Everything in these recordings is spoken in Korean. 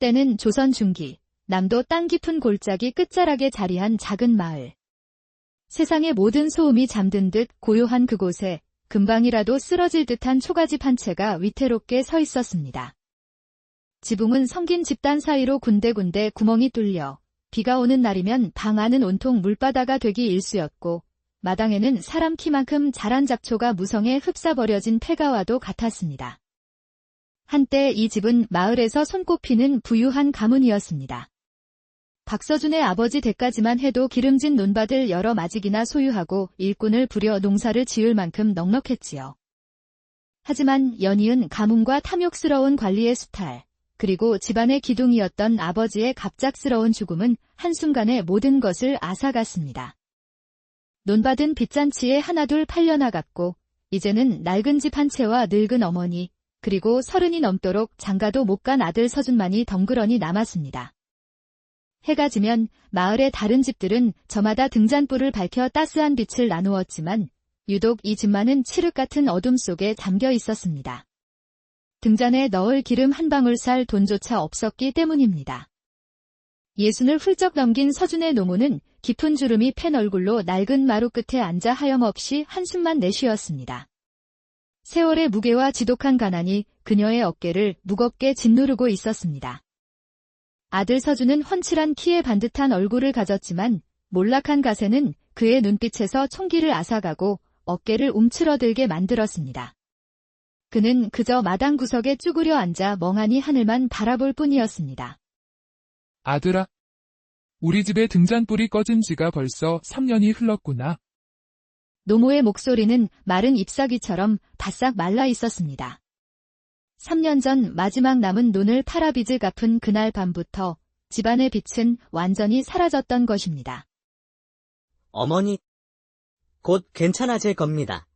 때는 조선 중기, 남도 땅 깊은 골짜기 끝자락에 자리한 작은 마을. 세상의 모든 소음이 잠든 듯 고요한 그곳에 금방이라도 쓰러질 듯한 초가집 한 채가 위태롭게 서 있었습니다. 지붕은 성긴 집단 사이로 군데군데 구멍이 뚫려 비가 오는 날이면 방 안은 온통 물바다가 되기 일쑤였고 마당에는 사람 키만큼 자란 잡초가 무성에 흡사버려진 폐가와도 같았습니다. 한때 이 집은 마을에서 손꼽히는 부유한 가문이었습니다. 박서준의 아버지 댁까지만 해도 기름진 논밭을 여러 마직이나 소유하고 일꾼을 부려 농사를 지을 만큼 넉넉했지요. 하지만 연이은 가뭄과 탐욕스러운 관리의 수탈, 그리고 집안의 기둥이었던 아버지의 갑작스러운 죽음은 한순간에 모든 것을 앗아갔습니다. 논밭은 빚잔치에 하나둘 팔려나갔고 이제는 낡은 집 한 채와 늙은 어머니, 그리고 30이 넘도록 장가도 못 간 아들 서준만이 덩그러니 남았습니다. 해가 지면 마을의 다른 집들은 저마다 등잔불을 밝혀 따스한 빛을 나누었지만 유독 이 집만은 칠흑 같은 어둠 속에 잠겨 있었습니다. 등잔에 넣을 기름 한 방울 살 돈조차 없었기 때문입니다. 60을 훌쩍 넘긴 서준의 노모는 깊은 주름이 팬 얼굴로 낡은 마루 끝에 앉아 하염없이 한숨만 내쉬었습니다. 세월의 무게와 지독한 가난이 그녀의 어깨를 무겁게 짓누르고 있었습니다. 아들 서준은 훤칠한 키에 반듯한 얼굴을 가졌지만 몰락한 가세는 그의 눈빛에서 총기를 앗아가고 어깨를 움츠러들게 만들었습니다. 그는 그저 마당 구석에 쭈그려 앉아 멍하니 하늘만 바라볼 뿐이었습니다. 아들아, 우리 집에 등잔불이 꺼진 지가 벌써 3년이 흘렀구나. 노모의 목소리는 마른 잎사귀처럼 바싹 말라 있었습니다. 3년 전 마지막 남은 논을 팔아 빚을 갚은 그날 밤부터 집안의 빛은 완전히 사라졌던 것입니다. 어머니, 곧 괜찮아질 겁니다.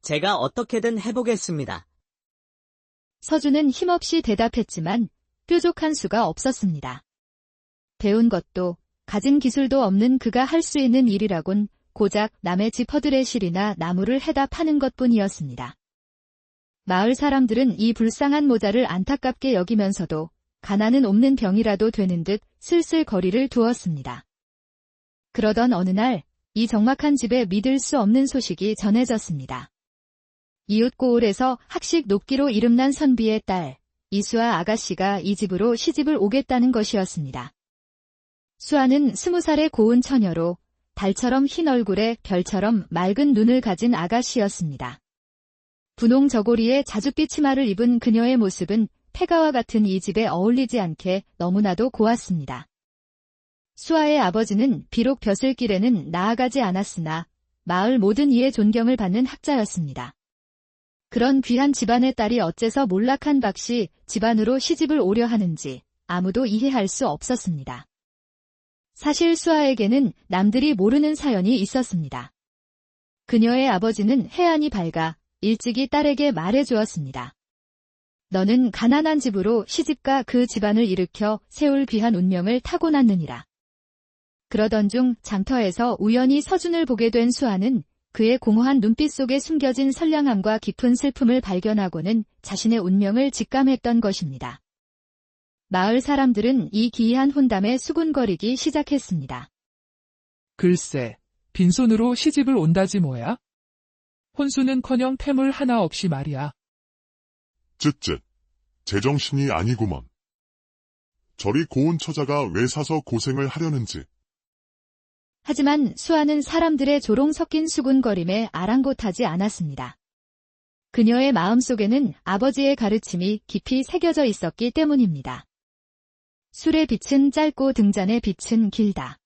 제가 어떻게든 해보겠습니다. 서준은 힘없이 대답했지만 뾰족한 수가 없었습니다. 배운 것도 가진 기술도 없는 그가 할 수 있는 일이라곤 고작 남의 집 허드레실이나 나무를 해다 파는 것뿐이었습니다. 마을 사람들은 이 불쌍한 모자를 안타깝게 여기면서도 가난은 옵는 병이라도 되는 듯 슬슬 거리를 두었습니다. 그러던 어느 날 이 적막한 집에 믿을 수 없는 소식이 전해졌습니다. 이웃 고을에서 학식 높기로 이름난 선비의 딸 이수아 아가씨가 이 집으로 시집을 오겠다는 것이었습니다. 수아는 20살의 고운 처녀로 달처럼 흰 얼굴에 별처럼 맑은 눈을 가진 아가씨였습니다. 분홍 저고리에 자줏빛 치마를 입은 그녀의 모습은 폐가와 같은 이 집에 어울리지 않게 너무나도 고왔습니다. 수아의 아버지는 비록 벼슬길에는 나아가지 않았으나 마을 모든 이의 존경을 받는 학자였습니다. 그런 귀한 집안의 딸이 어째서 몰락한 박씨 집안으로 시집을 오려 하는지 아무도 이해할 수 없었습니다. 사실 수아에게는 남들이 모르는 사연이 있었습니다. 그녀의 아버지는 해안이 밝아 일찍이 딸에게 말해주었습니다. 너는 가난한 집으로 시집가 그 집안을 일으켜 세울 귀한 운명을 타고났느니라. 그러던 중 장터에서 우연히 서준을 보게 된 수아는 그의 공허한 눈빛 속에 숨겨진 선량함과 깊은 슬픔을 발견하고는 자신의 운명을 직감했던 것입니다. 마을 사람들은 이 기이한 혼담에 수군거리기 시작했습니다. 글쎄, 빈손으로 시집을 온다지 뭐야? 혼수는커녕 태물 하나 없이 말이야. 쯧쯧, 제정신이 아니구먼. 저리 고운 처자가 왜 사서 고생을 하려는지. 하지만 수아는 사람들의 조롱 섞인 수군거림에 아랑곳하지 않았습니다. 그녀의 마음속에는 아버지의 가르침이 깊이 새겨져 있었기 때문입니다. 술의 빛은 짧고 등잔의 빛은 길다.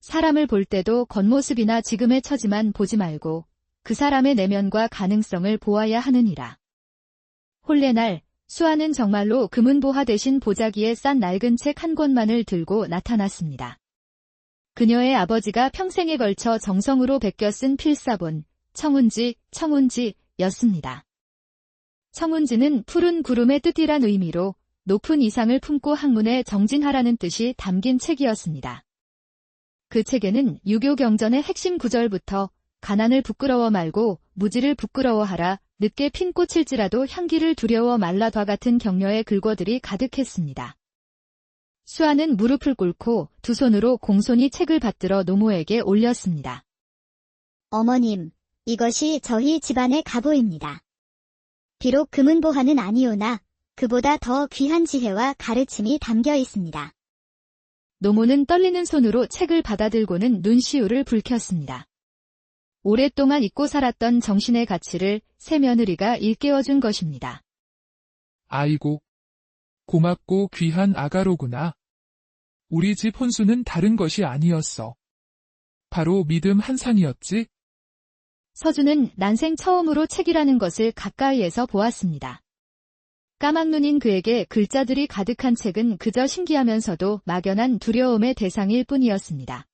사람을 볼 때도 겉모습이나 지금의 처지만 보지 말고 그 사람의 내면과 가능성을 보아야 하느니라. 혼례날 수아는 정말로 금은보화 대신 보자기에 싼 낡은 책 한 권만을 들고 나타났습니다. 그녀의 아버지가 평생에 걸쳐 정성으로 베껴 쓴 필사본, 청운지였습니다. 청운지는 푸른 구름의 뜻이란 의미로 높은 이상을 품고 학문에 정진하라는 뜻이 담긴 책이었습니다. 그 책에는 유교 경전의 핵심 구절부터 가난을 부끄러워 말고 무지를 부끄러워하라, 늦게 핀 꽃일지라도 향기를 두려워 말라화 같은 격려의 글궈들이 가득했습니다. 수아는 무릎을 꿇고 두 손으로 공손히 책을 받들어 노모에게 올렸습니다. 어머님, 이것이 저희 집안의 가보입니다. 비록 금은보화는 아니오나 그보다 더 귀한 지혜와 가르침이 담겨 있습니다. 노모는 떨리는 손으로 책을 받아들고는 눈시울을 붉혔습니다. 오랫동안 잊고 살았던 정신의 가치를 새 며느리가 일깨워준 것입니다. 아이고, 고맙고 귀한 아가로구나. 우리 집 혼수는 다른 것이 아니었어. 바로 믿음 한상이었지? 서준은 난생 처음으로 책이라는 것을 가까이에서 보았습니다. 까막눈인 그에게 글자들이 가득한 책은 그저 신기하면서도 막연한 두려움의 대상일 뿐이었습니다.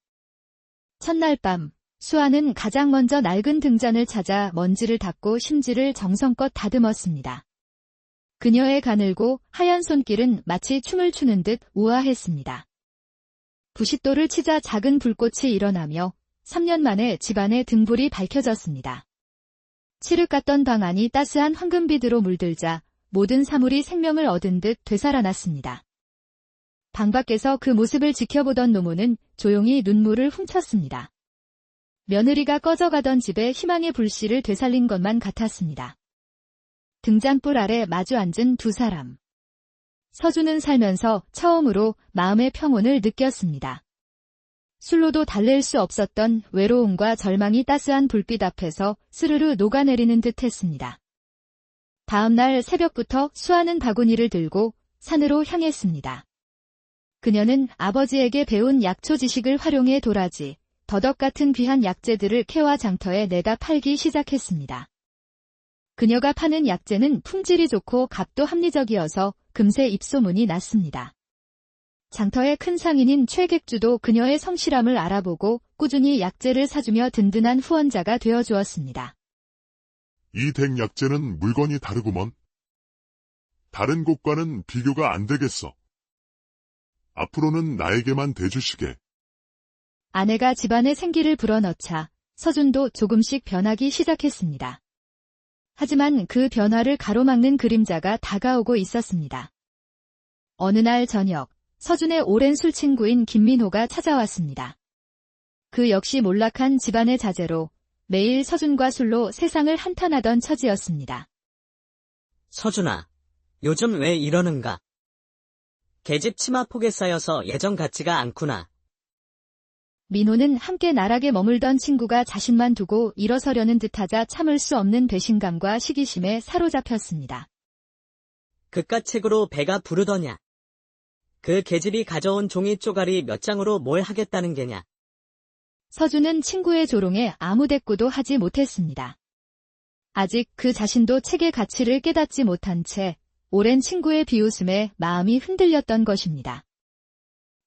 첫날 밤, 수아는 가장 먼저 낡은 등잔을 찾아 먼지를 닦고 심지를 정성껏 다듬었습니다. 그녀의 가늘고 하얀 손길은 마치 춤을 추는 듯 우아했습니다. 부싯돌을 치자 작은 불꽃이 일어나며 3년 만에 집안의 등불이 밝혀졌습니다. 칠흑 같던 방 안이 따스한 황금빛으로 물들자 모든 사물이 생명을 얻은 듯 되살아났습니다. 방 밖에서 그 모습을 지켜보던 노모는 조용히 눈물을 훔쳤습니다. 며느리가 꺼져가던 집에 희망의 불씨를 되살린 것만 같았습니다. 등잔불 아래 마주 앉은 두 사람. 서준은 살면서 처음으로 마음의 평온을 느꼈습니다. 술로도 달랠 수 없었던 외로움과 절망이 따스한 불빛 앞에서 스르르 녹아내리는 듯 했습니다. 다음 날 새벽부터 수아는 바구니를 들고 산으로 향했습니다. 그녀는 아버지에게 배운 약초 지식을 활용해 도라지, 더덕 같은 귀한 약재들을 캐와 장터에 내다 팔기 시작했습니다. 그녀가 파는 약재는 품질이 좋고 값도 합리적이어서 금세 입소문이 났습니다. 장터의 큰 상인인 최객주도 그녀의 성실함을 알아보고 꾸준히 약재를 사주며 든든한 후원자가 되어주었습니다. 이 댁 약재는 물건이 다르구먼. 다른 곳과는 비교가 안 되겠어. 앞으로는 나에게만 대주시게. 아내가 집안에 생기를 불어넣자 서준도 조금씩 변하기 시작했습니다. 하지만 그 변화를 가로막는 그림자가 다가오고 있었습니다. 어느 날 저녁, 서준의 오랜 술친구인 김민호가 찾아왔습니다. 그 역시 몰락한 집안의 자제로 매일 서준과 술로 세상을 한탄하던 처지였습니다. 서준아, 요즘 왜 이러는가? 계집 치마 폭에 쌓여서 예전 같지가 않구나. 민호는 함께 나락에 머물던 친구가 자신만 두고 일어서려는 듯하자 참을 수 없는 배신감과 시기심에 사로잡혔습니다. 그깟 책으로 배가 부르더냐? 그 계집이 가져온 종이 쪼가리 몇 장으로 뭘 하겠다는 게냐? 서준은 친구의 조롱에 아무 대꾸도 하지 못했습니다. 아직 그 자신도 책의 가치를 깨닫지 못한 채 오랜 친구의 비웃음에 마음이 흔들렸던 것입니다.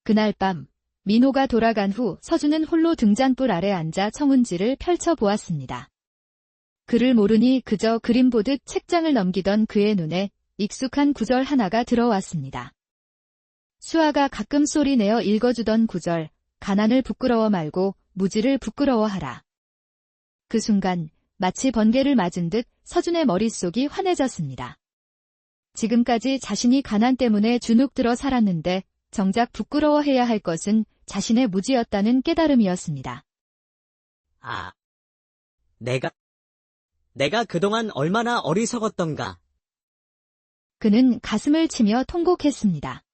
그날 밤, 민호가 돌아간 후 서준은 홀로 등잔불 아래 앉아 청운지를 펼쳐보았습니다. 그를 모르니 그저 그림 보듯 책장을 넘기던 그의 눈에 익숙한 구절 하나가 들어왔습니다. 수아가 가끔 소리내어 읽어주던 구절, 가난을 부끄러워 말고 무지를 부끄러워하라. 그 순간 마치 번개를 맞은 듯 서준의 머릿속이 환해졌습니다. 지금까지 자신이 가난 때문에 주눅들어 살았는데 정작 부끄러워해야 할 것은 자신의 무지였다는 깨달음이었습니다. 아, 내가 그동안 얼마나 어리석었던가. 그는 가슴을 치며 통곡했습니다.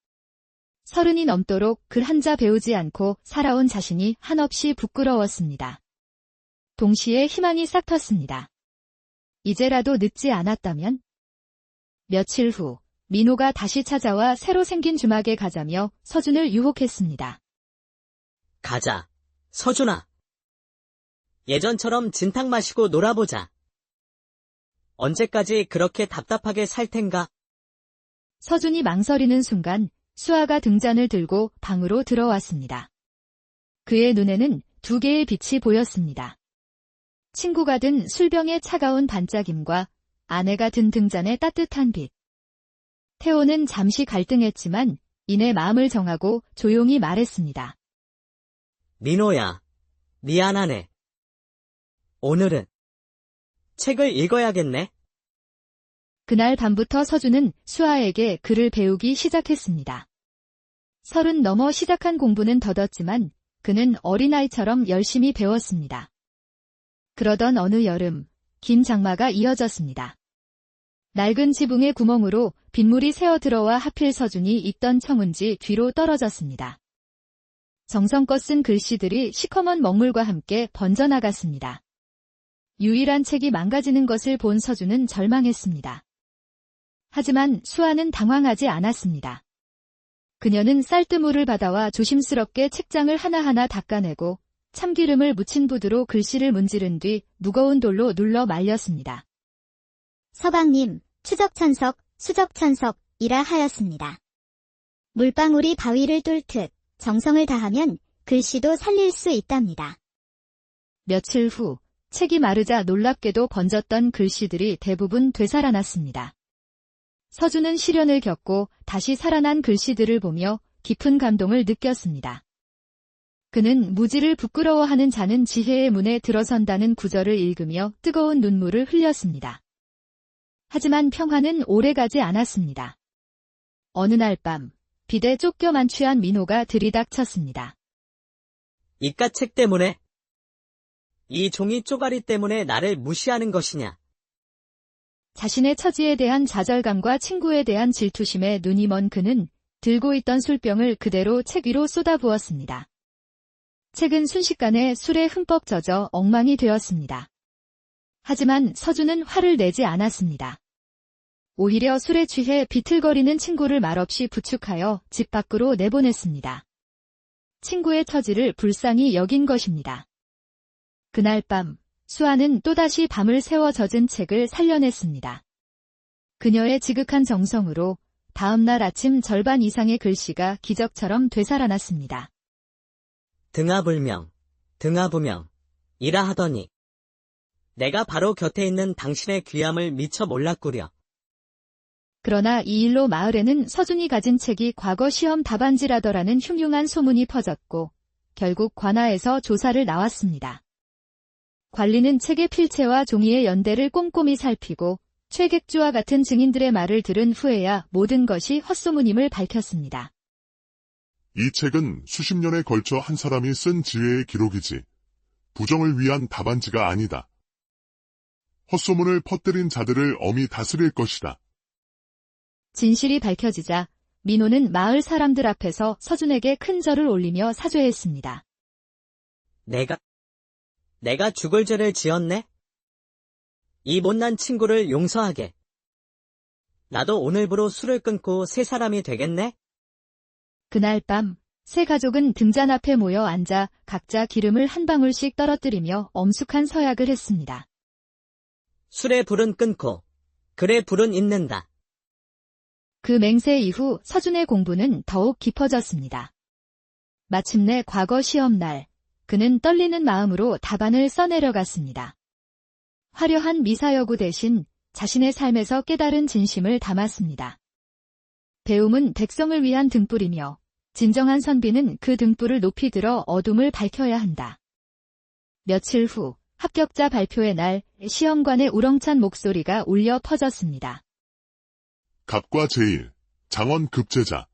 30이 넘도록 글 한자 배우지 않고 살아온 자신이 한없이 부끄러웠습니다. 동시에 희망이 싹 텄습니다. 이제라도 늦지 않았다면? 며칠 후, 민호가 다시 찾아와 새로 생긴 주막에 가자며 서준을 유혹했습니다. 가자, 서준아. 예전처럼 진탕 마시고 놀아보자. 언제까지 그렇게 답답하게 살 텐가? 서준이 망설이는 순간 수아가 등잔을 들고 방으로 들어왔습니다. 그의 눈에는 두 개의 빛이 보였습니다. 친구가 든 술병의 차가운 반짝임과 아내가 든 등잔의 따뜻한 빛. 태호는 잠시 갈등했지만 이내 마음을 정하고 조용히 말했습니다. 민호야, 미안하네. 오늘은 책을 읽어야겠네. 그날 밤부터 서준은 수아에게 글을 배우기 시작했습니다. 30 넘어 시작한 공부는 더뎠지만 그는 어린아이처럼 열심히 배웠습니다. 그러던 어느 여름, 긴 장마가 이어졌습니다. 낡은 지붕의 구멍으로 빗물이 새어 들어와 하필 서준이 있던 청운지 뒤로 떨어졌습니다. 정성껏 쓴 글씨들이 시커먼 먹물과 함께 번져나갔습니다. 유일한 책이 망가지는 것을 본 서준은 절망했습니다. 하지만 수아는 당황하지 않았습니다. 그녀는 쌀뜨물을 받아와 조심스럽게 책장을 하나하나 닦아내고 참기름을 묻힌 붓으로 글씨를 문지른 뒤 무거운 돌로 눌러 말렸습니다. 서방님, 추적천석, 수적천석이라 하였습니다. 물방울이 바위를 뚫듯 정성을 다하면 글씨도 살릴 수 있답니다. 며칠 후 책이 마르자 놀랍게도 번졌던 글씨들이 대부분 되살아났습니다. 서준은 시련을 겪고 다시 살아난 글씨들을 보며 깊은 감동을 느꼈습니다. 그는 무지를 부끄러워하는 자는 지혜의 문에 들어선다는 구절을 읽으며 뜨거운 눈물을 흘렸습니다. 하지만 평화는 오래가지 않았습니다. 어느 날 밤, 빚에 쫓겨 만취한 민호가 들이닥쳤습니다. 이깟 때문에? 이 종이 쪼가리 때문에 나를 무시하는 것이냐? 자신의 처지에 대한 좌절감과 친구에 대한 질투심에 눈이 먼 그는 들고 있던 술병을 그대로 책 위로 쏟아부었습니다. 책은 순식간에 술에 흠뻑 젖어 엉망이 되었습니다. 하지만 서준은 화를 내지 않았습니다. 오히려 술에 취해 비틀거리는 친구를 말없이 부축하여 집 밖으로 내보냈습니다. 친구의 처지를 불쌍히 여긴 것입니다. 그날 밤, 수아는 또다시 밤을 새워 젖은 책을 살려냈습니다. 그녀의 지극한 정성으로 다음 날 아침 절반 이상의 글씨가 기적처럼 되살아났습니다. 등하불명, 등하부명, 이라 하더니 내가 바로 곁에 있는 당신의 귀함을 미처 몰랐구려. 그러나 이 일로 마을에는 서준이 가진 책이 과거 시험 답안지라더라는 흉흉한 소문이 퍼졌고 결국 관아에서 조사를 나왔습니다. 관리는 책의 필체와 종이의 연대를 꼼꼼히 살피고 최객주와 같은 증인들의 말을 들은 후에야 모든 것이 헛소문임을 밝혔습니다. 이 책은 수십 년에 걸쳐 한 사람이 쓴 지혜의 기록이지 부정을 위한 답안지가 아니다. 헛소문을 퍼뜨린 자들을 엄히 다스릴 것이다. 진실이 밝혀지자 민호는 마을 사람들 앞에서 서준에게 큰 절을 올리며 사죄했습니다. 내가 죽을 죄를 지었네? 이 못난 친구를 용서하게. 나도 오늘부로 술을 끊고 새 사람이 되겠네? 그날 밤, 세 가족은 등잔 앞에 모여 앉아 각자 기름을 한 방울씩 떨어뜨리며 엄숙한 서약을 했습니다. 술의 불은 끊고 글의 불은 있는다. 그 맹세 이후 서준의 공부는 더욱 깊어졌습니다. 마침내 과거 시험날, 그는 떨리는 마음으로 답안을 써내려갔습니다. 화려한 미사여구 대신 자신의 삶에서 깨달은 진심을 담았습니다. 배움은 백성을 위한 등불이며 진정한 선비는 그 등불을 높이 들어 어둠을 밝혀야 한다. 며칠 후 합격자 발표의 날 시험관의 우렁찬 목소리가 울려 퍼졌습니다. 갑과 제일, 장원 급제자,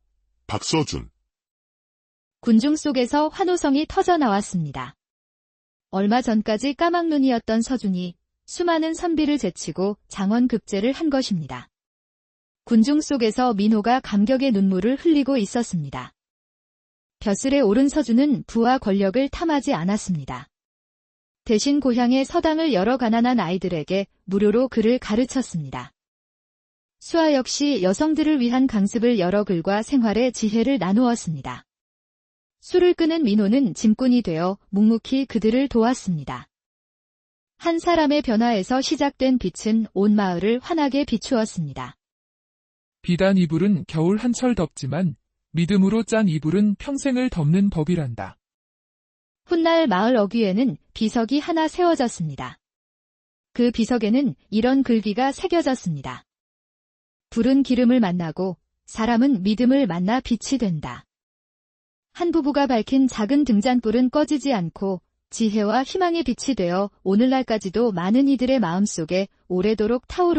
박서준. 군중 속에서 환호성이 터져 나왔습니다. 얼마 전까지 까막눈이었던 서준이 수많은 선비를 제치고 장원 급제를 한 것입니다. 군중 속에서 민호가 감격의 눈물을 흘리고 있었습니다. 벼슬에 오른 서준은 부와 권력을 탐하지 않았습니다. 대신 고향의 서당을 열어 가난한 아이들에게 무료로 글을 가르쳤습니다. 수아 역시 여성들을 위한 강습을 열어 글과 생활의 지혜를 나누었습니다. 술을 끄는 민호는 짐꾼이 되어 묵묵히 그들을 도왔습니다. 한 사람의 변화에서 시작된 빛은 온 마을을 환하게 비추었습니다. 비단 이불은 겨울 한철 덮지만 믿음으로 짠 이불은 평생을 덮는 법이란다. 훗날 마을 어귀에는 비석이 하나 세워졌습니다. 그 비석에는 이런 글귀가 새겨졌습니다. 불은 기름을 만나고 사람은 믿음을 만나 빛이 된다. 한 부부가 밝힌 작은 등잔불은 꺼지지 않고 지혜와 희망의 빛이 되어 오늘날까지도 많은 이들의 마음속에 오래도록 타오르고